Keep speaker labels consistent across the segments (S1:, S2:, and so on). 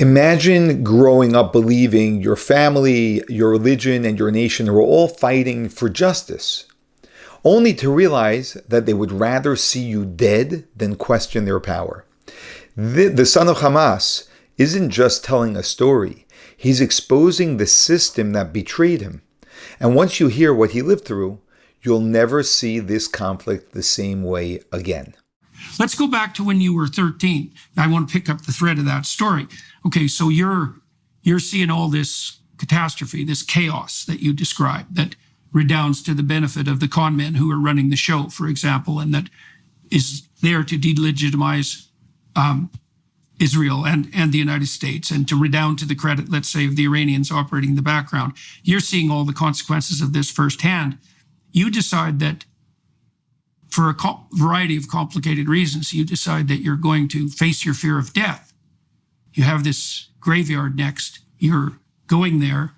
S1: Imagine growing up believing your family, your religion, and your nation were all fighting for justice, only to realize that they would rather see you dead than question their power. The son of Hamas isn't just telling a story. He's exposing the system that betrayed him. And once you hear what he lived through, you'll never see this conflict the same way again.
S2: Let's go back to when you were 13. I want to pick up the thread of that story. Okay, so you're seeing all this catastrophe, this chaos that you described that redounds to the benefit of the con men who are running the show, for example, and that is there to delegitimize Israel and the United States, and to redound to the credit, let's say, of the Iranians operating in the background. You're seeing all the consequences of this firsthand. You decide that for a variety of complicated reasons, you decide that you're going to face your fear of death. You have this graveyard next. You're going there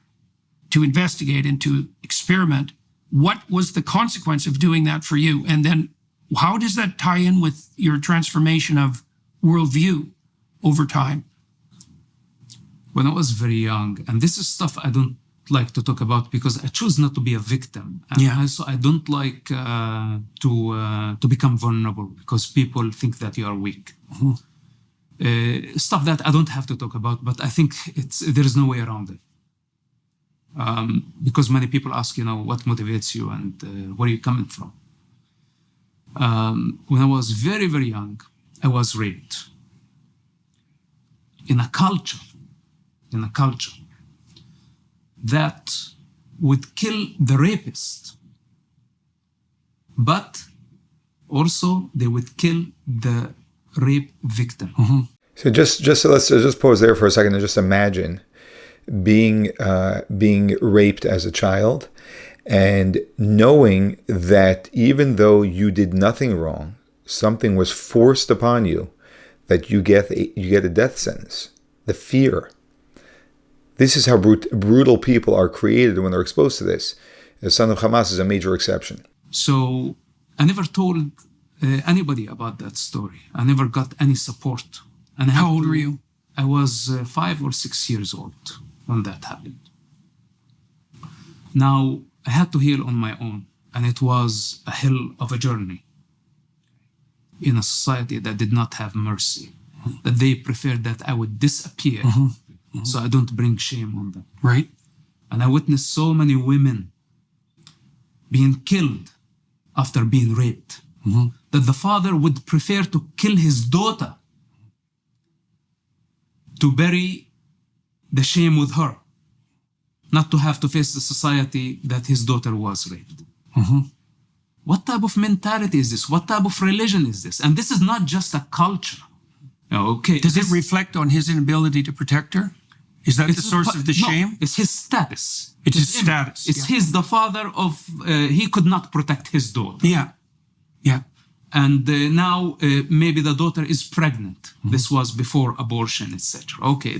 S2: to investigate and to experiment. What was the consequence of doing that for you? And then how does that tie in with your transformation of worldview over time?
S3: When I was very young, and this is stuff I don't like to talk about because I choose not to be a victim. And also I don't like to become vulnerable because people think that you are weak. Stuff that I don't have to talk about, but I think there is no way around it. Because many people ask, what motivates you and where are you coming from? When I was very, very young, I was raped in a culture that would kill the rapist, but also they would kill the rape victim.
S1: So let's just pause there for a second and just imagine being raped as a child and knowing that even though you did nothing wrong, something was forced upon you, that you get a death sentence. The fear. This is how brutal people are created when they're exposed to this. The son of Hamas is a major exception.
S3: So I never told anybody about that story. I never got any support. And
S2: how old were you?
S3: I was 5 or 6 years old when that happened. Now, I had to heal on my own, and it was a hell of a journey in a society that did not have mercy, that they preferred that I would disappear so I don't bring shame on them.
S2: Right.
S3: And I witnessed so many women being killed after being raped, that the father would prefer to kill his daughter to bury the shame with her, not to have to face the society that his daughter was raped. What type of mentality is this? What type of religion is this? And this is not just a culture. Okay.
S2: Does it reflect on his inability to protect her? Is that the source of the shame?
S3: It's his status.
S2: It's his status.
S3: It's the father of, he could not protect his daughter.
S2: Yeah.
S3: And now maybe the daughter is pregnant. This was before abortion, etc. Okay,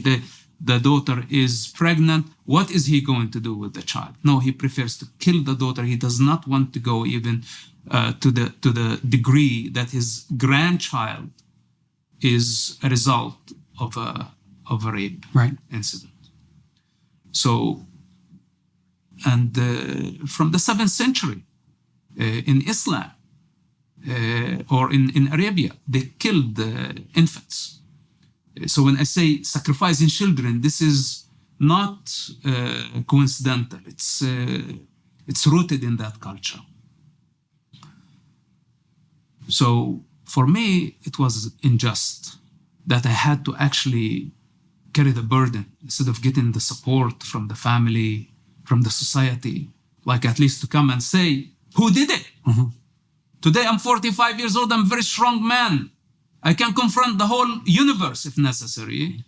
S3: the daughter is pregnant. What is he going to do with the child? No, he prefers to kill the daughter. He does not want to go even to the degree that his grandchild is a result of a rape incident. So, and from the 7th century in Islam or in Arabia, they killed infants. So when I say sacrificing children, this is not coincidental. It's rooted in that culture. So for me, it was unjust that I had to actually carry the burden instead of getting the support from the family, from the society, like at least to come and say, who did it? Today I'm 45 years old, I'm a very strong man. I can confront the whole universe if necessary.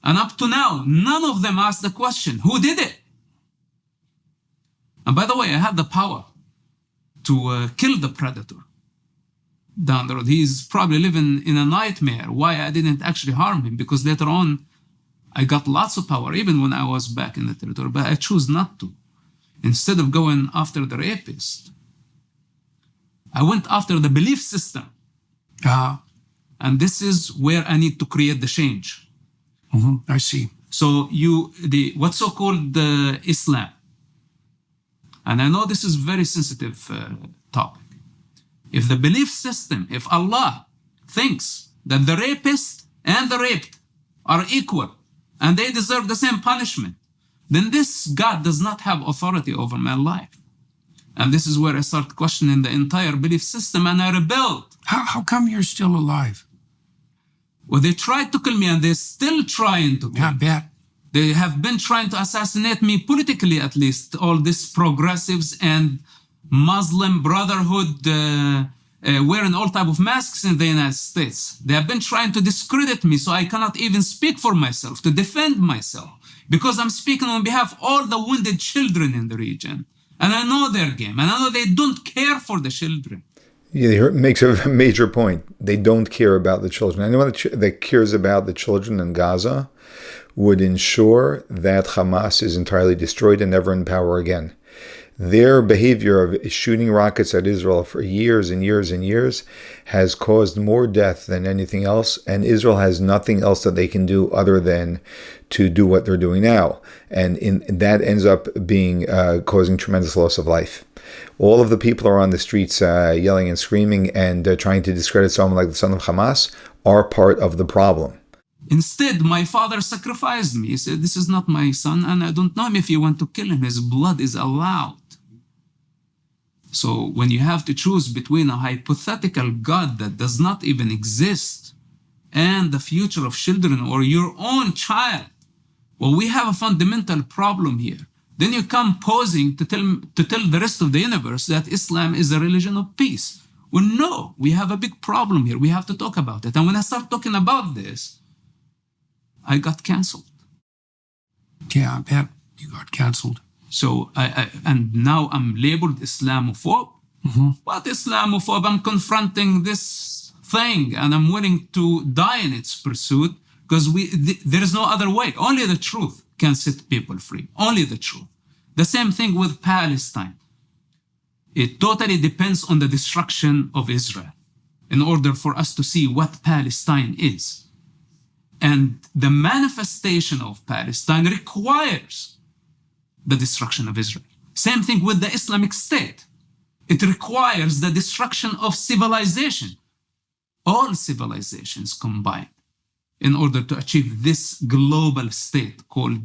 S3: And up to now, none of them asked the question, who did it? And by the way, I had the power to kill the predator down the road. He's probably living in a nightmare. Why I didn't actually harm him? Because later on, I got lots of power, even when I was back in the territory, but I chose not to. Instead of going after the rapist, I went after the belief system. And this is where I need to create the change.
S2: I see.
S3: So what's so-called Islam, and I know this is very sensitive topic. If the belief system, if Allah thinks that the rapist and the raped are equal and they deserve the same punishment, then this God does not have authority over my life. And this is where I start questioning the entire belief system, and I rebelled.
S2: How come you're still alive?
S3: Well, they tried to kill me, and they're still trying to kill
S2: Yeah, I
S3: me.
S2: bet.
S3: They have been trying to assassinate me politically, at least. All these progressives and Muslim Brotherhood wearing all type of masks in the United States. They have been trying to discredit me, so I cannot even speak for myself, to defend myself, because I'm speaking on behalf of all the wounded children in the region. And I know their game, and I know they don't care for the children.
S1: Yeah, he makes a major point. They don't care about the children. Anyone that cares about the children in Gaza would ensure that Hamas is entirely destroyed and never in power again. Their behavior of shooting rockets at Israel for years and years and years has caused more death than anything else, and Israel has nothing else that they can do other than to do what they're doing now. And that ends up being causing tremendous loss of life. All of the people who are on the streets yelling and screaming and trying to discredit someone like the son of Hamas are part of the problem.
S3: Instead, my father sacrificed me. He said, this is not my son, and I don't know him. If you want to kill him, his blood is allowed. So when you have to choose between a hypothetical God that does not even exist and the future of children or your own child, well, we have a fundamental problem here. Then you come posing to tell the rest of the universe that Islam is a religion of peace. Well, no, we have a big problem here. We have to talk about it. And when I start talking about this, I got canceled.
S2: Yeah, I bet you got canceled.
S3: So, and now I'm labeled Islamophobe. What Islamophobe? I'm confronting this thing and I'm willing to die in its pursuit because there is no other way. Only the truth can set people free. Only the truth. The same thing with Palestine. It totally depends on the destruction of Israel in order for us to see what Palestine is. And the manifestation of Palestine requires the destruction of Israel. Same thing with the Islamic State. It requires the destruction of civilization, all civilizations combined, in order to achieve this global state called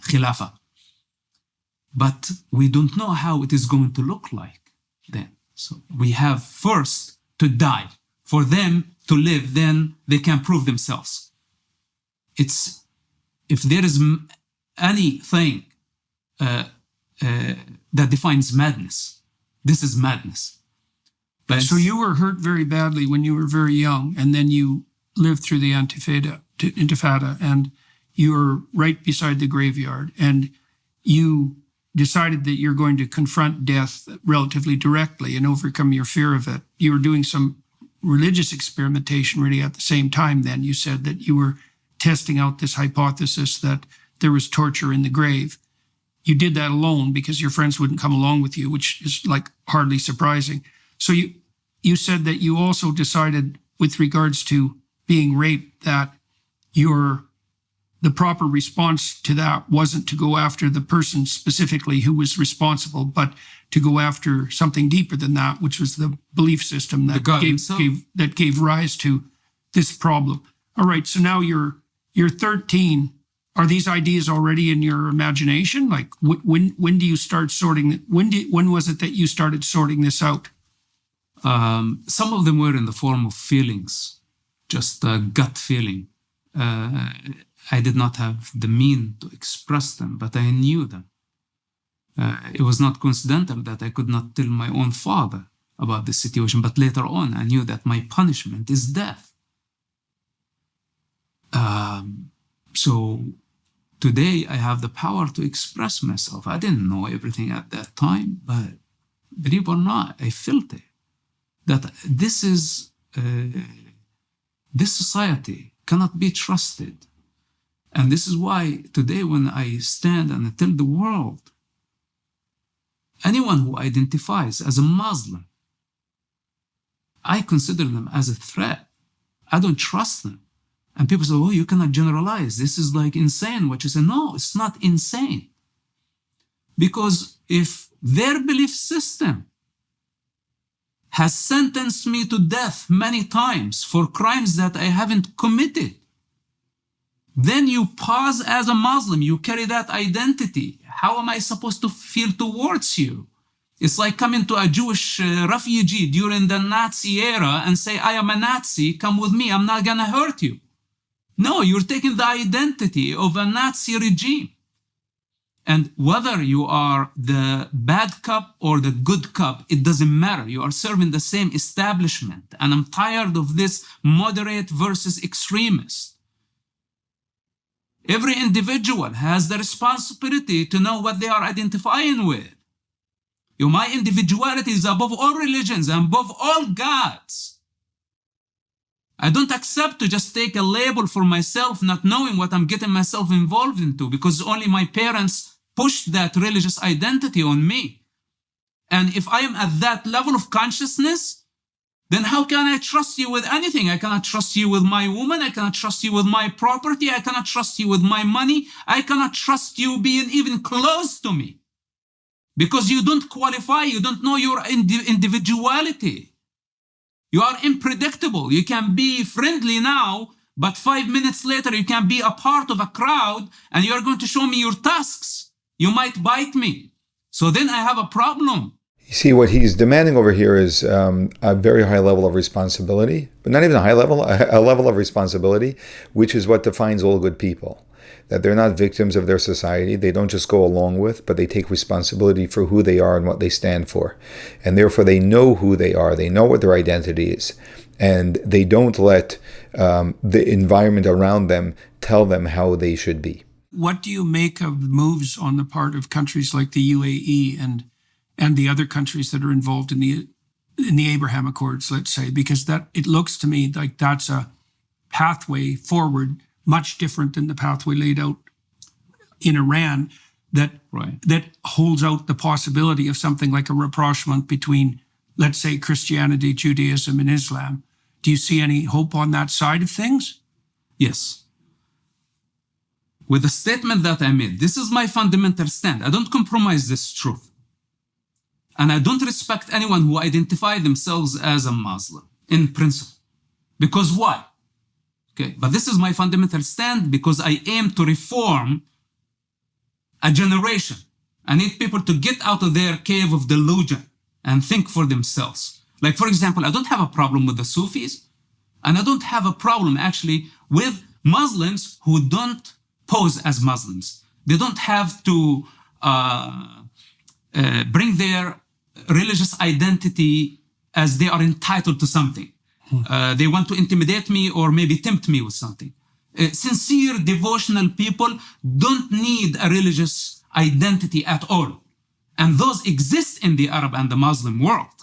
S3: Khilafah. But we don't know how it is going to look like then. So we have first to die for them to live, then they can prove themselves. If there is anything that defines madness, this is madness. But
S2: so you were hurt very badly when you were very young, and then you lived through the Intifada, and you were right beside the graveyard, and you decided that you're going to confront death relatively directly and overcome your fear of it. You were doing some religious experimentation really at the same time then. You said that you were testing out this hypothesis that there was torture in the grave. You did that alone because your friends wouldn't come along with you, which is like hardly surprising. So you said that you also decided with regards to being raped that the proper response to that wasn't to go after the person specifically who was responsible, but to go after something deeper than that, which was the belief system that gave rise to this problem. All right, so now you're 13. Are these ideas already in your imagination? Like when do you start sorting? When was it that you started sorting this out?
S3: Some of them were in the form of feelings, just a gut feeling. I did not have the means to express them, but I knew them. It was not coincidental that I could not tell my own father about this situation, but later on I knew that my punishment is death. So today I have the power to express myself. I didn't know everything at that time, but believe it or not, I felt it. That this society cannot be trusted. And this is why today when I stand and I tell the world, anyone who identifies as a Muslim, I consider them as a threat. I don't trust them. And people say, oh, you cannot generalize. This is like insane. What you say, no, it's not insane. Because if their belief system has sentenced me to death many times for crimes that I haven't committed, then you pause as a Muslim, you carry that identity. How am I supposed to feel towards you? It's like coming to a Jewish refugee during the Nazi era and say, I am a Nazi, come with me, I'm not gonna hurt you. No, you're taking the identity of a Nazi regime. And whether you are the bad cop or the good cop, it doesn't matter. You are serving the same establishment. And I'm tired of this moderate versus extremist. Every individual has the responsibility to know what they are identifying with. My individuality is above all religions and above all gods. I don't accept to just take a label for myself, not knowing what I'm getting myself involved into, because only my parents pushed that religious identity on me. And if I am at that level of consciousness, then how can I trust you with anything? I cannot trust you with my woman. I cannot trust you with my property. I cannot trust you with my money. I cannot trust you being even close to me. Because you don't qualify, you don't know your individuality. You are unpredictable. You can be friendly now, but 5 minutes later you can be a part of a crowd and you are going to show me your tusks. You might bite me. So then I have a problem.
S1: You see, what he's demanding over here is a very high level of responsibility, but not even a high level, a level of responsibility, which is what defines all good people. That they're not victims of their society. They don't just go along with, but they take responsibility for who they are and what they stand for. And therefore they know who they are. They know what their identity is. And they don't let the environment around them tell them how they should be.
S2: What do you make of moves on the part of countries like the UAE and the other countries that are involved in the Abraham Accords, let's say? Because that it looks to me like that's a pathway forward, much different than the pathway laid out in Iran, that holds out the possibility of something like a rapprochement between, let's say, Christianity, Judaism, and Islam. Do you see any hope on that side of things?
S3: Yes. With the statement that I made, this is my fundamental stand. I don't compromise this truth. And I don't respect anyone who identifies themselves as a Muslim, in principle. Because why? Okay, but this is my fundamental stand because I aim to reform a generation. I need people to get out of their cave of delusion and think for themselves. Like, for example, I don't have a problem with the Sufis, and I don't have a problem actually with Muslims who don't pose as Muslims. They don't have to bring their religious identity as they are entitled to something. They want to intimidate me or maybe tempt me with something. Sincere, devotional people don't need a religious identity at all. And those exist in the Arab and the Muslim world.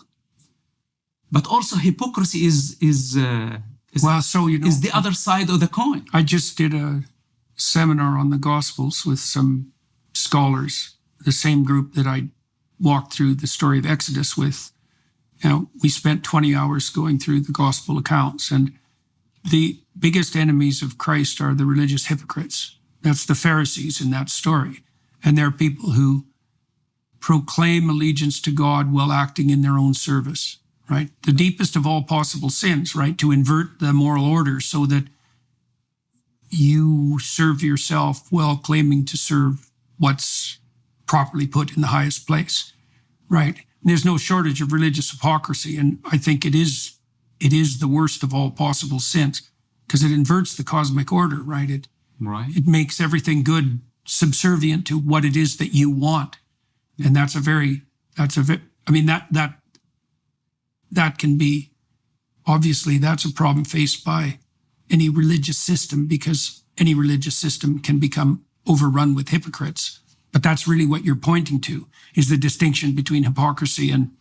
S3: But also hypocrisy is the other side of the coin.
S2: I just did a seminar on the Gospels with some scholars, the same group that I walked through the story of Exodus with. We spent 20 hours going through the gospel accounts, and the biggest enemies of Christ are the religious hypocrites. That's the Pharisees in that story. And they're people who proclaim allegiance to God while acting in their own service, right? The deepest of all possible sins, right? To invert the moral order so that you serve yourself while claiming to serve what's properly put in the highest place, right? There's no shortage of religious hypocrisy, and I think it is the worst of all possible sins because it inverts the cosmic order, right? It makes everything good subservient to what it is that you want, and that can be, obviously that's a problem faced by any religious system because any religious system can become overrun with hypocrites. But that's really what you're pointing to, is the distinction between hypocrisy and...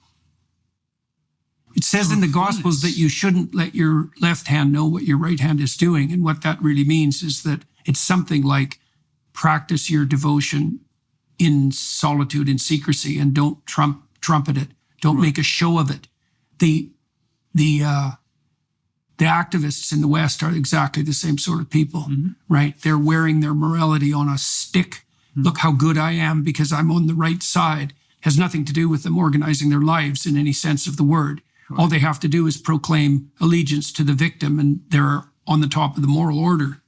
S2: It says in the Gospels that you shouldn't let your left hand know what your right hand is doing. And what that really means is that it's something like practice your devotion in solitude and secrecy and don't trumpet it. Don't make a show of it. the activists in the West are exactly the same sort of people, right? They're wearing their morality on a stick. Look how good I am because I'm on the right side. Has nothing to do with them organizing their lives in any sense of the word. Right. All they have to do is proclaim allegiance to the victim, and they're on the top of the moral order.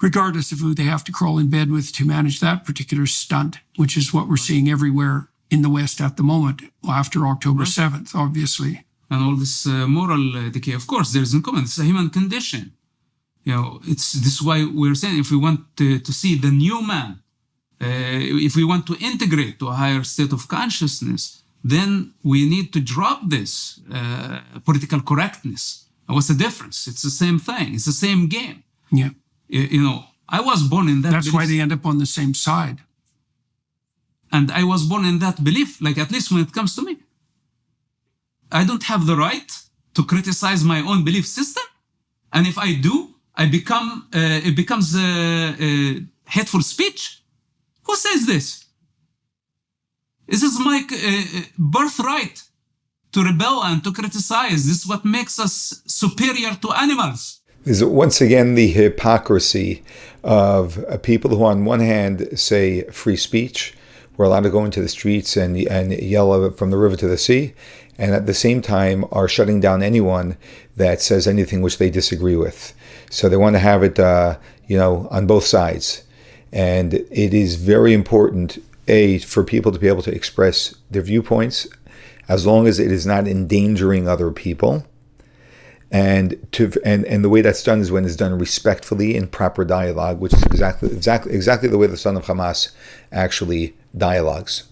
S2: Regardless of who they have to crawl in bed with to manage that particular stunt, which is what we're seeing everywhere in the West at the moment, after October 7th, obviously.
S3: And all this moral decay, of course, there is in common. It's a human condition. This is why we're saying if we want to see the new man, if we want to integrate to a higher state of consciousness, then we need to drop this political correctness. What's the difference? It's the same thing. It's the same game.
S2: Yeah.
S3: I was born in that
S2: That's
S3: belief.
S2: why they end up on the same side.
S3: And I was born in that belief, like at least when it comes to me. I don't have the right to criticize my own belief system. And if I do, it becomes hateful speech. Who says this? This is my birthright to rebel and to criticize. This is what makes us superior to animals.
S1: Is once again the hypocrisy of people who on one hand say free speech, we're allowed to go into the streets and yell from the river to the sea, and at the same time are shutting down anyone that says anything which they disagree with. So they want to have it, on both sides. And it is very important, for people to be able to express their viewpoints, as long as it is not endangering other people. And the way that's done is when it's done respectfully in proper dialogue, which is exactly the way the son of Hamas actually dialogues.